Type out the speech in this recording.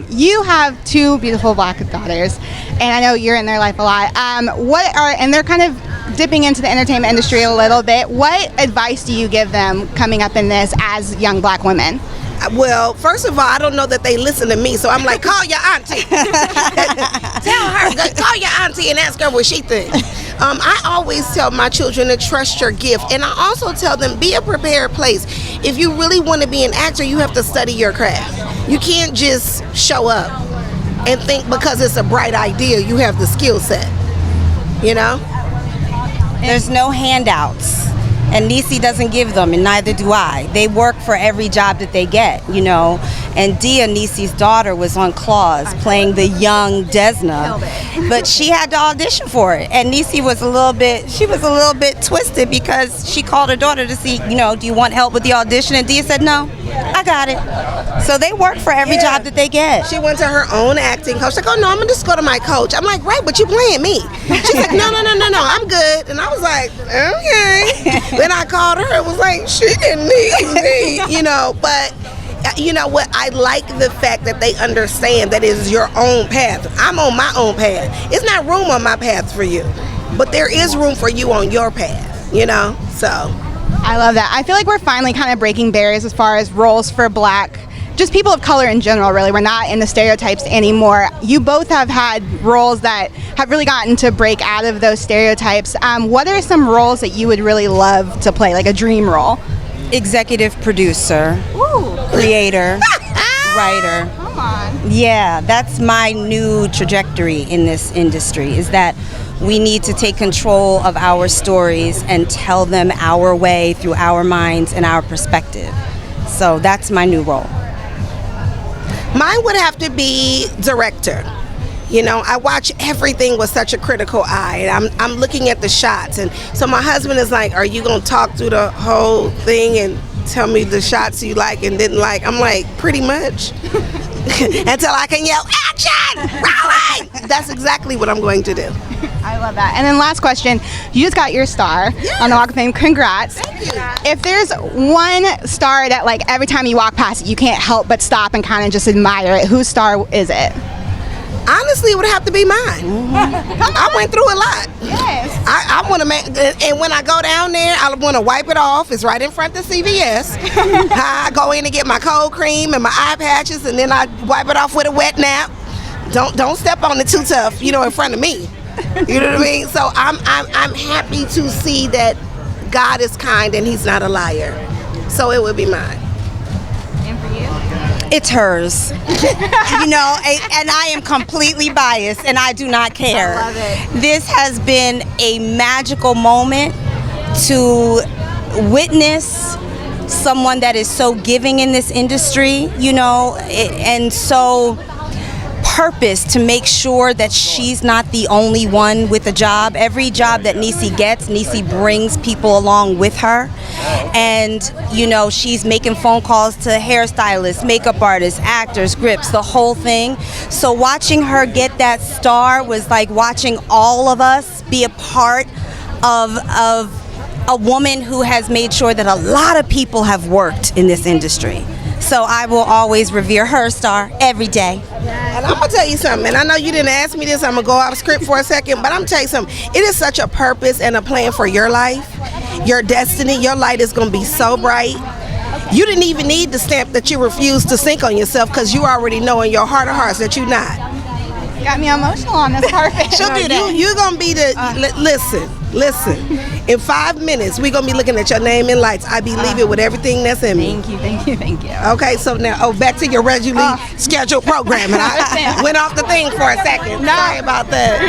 You have two beautiful black daughters, and I know you're in their life a lot. And they're kind of dipping into the entertainment industry a little bit. What advice do you give them coming up in this as young black women? Well, first of all, I don't know that they listen to me, so I'm like, call your auntie. Tell her, call your auntie and ask her what she thinks. I always tell my children to trust your gift, and I also tell them, be a prepared place. If you really want to be an actor, you have to study your craft. You can't just show up and think because it's a bright idea you have the skill set, you know? There's no handouts. And Niecy doesn't give them, and neither do I. They work for every job that they get, you know. And Dia, Niecy's daughter, was on Claws playing the young Desna, but she had to audition for it. And Niecy was a little bit twisted because she called her daughter to see, you know, do you want help with the audition? And Dia said, no, I got it. So they work for every job that they get. She went to her own acting coach. Like, oh no, I'm gonna just go to my coach. I'm like, right, but you playing me. She's like, no, I'm good. And I was like, okay. Then I called her. It was like, she didn't need me, you know. But you know what? I like the fact that they understand that it is your own path. I'm on my own path. It's not room on my path for you, but there is room for you on your path, you know. So I love that. I feel like we're finally kind of breaking barriers as far as roles for black, just people of color in general, really. We're not in the stereotypes anymore. You both have had roles that have really gotten to break out of those stereotypes. What are some roles that you would really love to play, like a dream role? Executive producer, creator, writer. Come on. Yeah, that's my new trajectory in this industry, is that we need to take control of our stories and tell them our way through our minds and our perspective. So that's my new role. Mine would have to be director. You know, I watch everything with such a critical eye, and I'm looking at the shots, and so my husband is like, are you gonna talk through the whole thing and tell me the shots you like and didn't like? I'm like, pretty much. Until I can yell, action, rolling! That's exactly what I'm going to do. I love that. And then last question, you just got your star on the Walk of Fame. Congrats. Thank you. If there's one star that, like, every time you walk past it, you can't help but stop and kind of just admire it, whose star is it? Honestly, it would have to be mine. I went through a lot. Yes. I want to make, and when I go down there, I want to wipe it off. It's right in front of CVS. I go in and get my cold cream and my eye patches, and then I wipe it off with a wet nap. Don't step on it too tough, you know, in front of me. You know what I mean? So I'm happy to see that God is kind and He's not a liar. So it would be mine. And for you? It's hers. You know, and I am completely biased, and I do not care. I love it. This has been a magical moment to witness someone that is so giving in this industry, you know, and so purpose to make sure that she's not the only one with a job. Every job that Niecy gets, Niecy brings people along with her. And, you know, she's making phone calls to hairstylists, makeup artists, actors, grips, the whole thing. So watching her get that star was like watching all of us be a part of a woman who has made sure that a lot of people have worked in this industry. So I will always revere her star every day. And I'm gonna tell you something, and I know you didn't ask me this, I'm gonna go off script for a second, but I'm gonna tell you something. It is such a purpose and a plan for your life, your destiny. Your light is gonna be so bright. You didn't even need the stamp that you refused to sink on yourself, because you already know in your heart of hearts that you're not. Got me emotional on this carpet. She'll do that. You're gonna be the, listen. In 5 minutes, we're gonna be looking at your name in lights. I believe it with everything that's in me. Thank you. Okay, so now, back to your regularly scheduled program. And I went off the thing for a second. Sorry about that.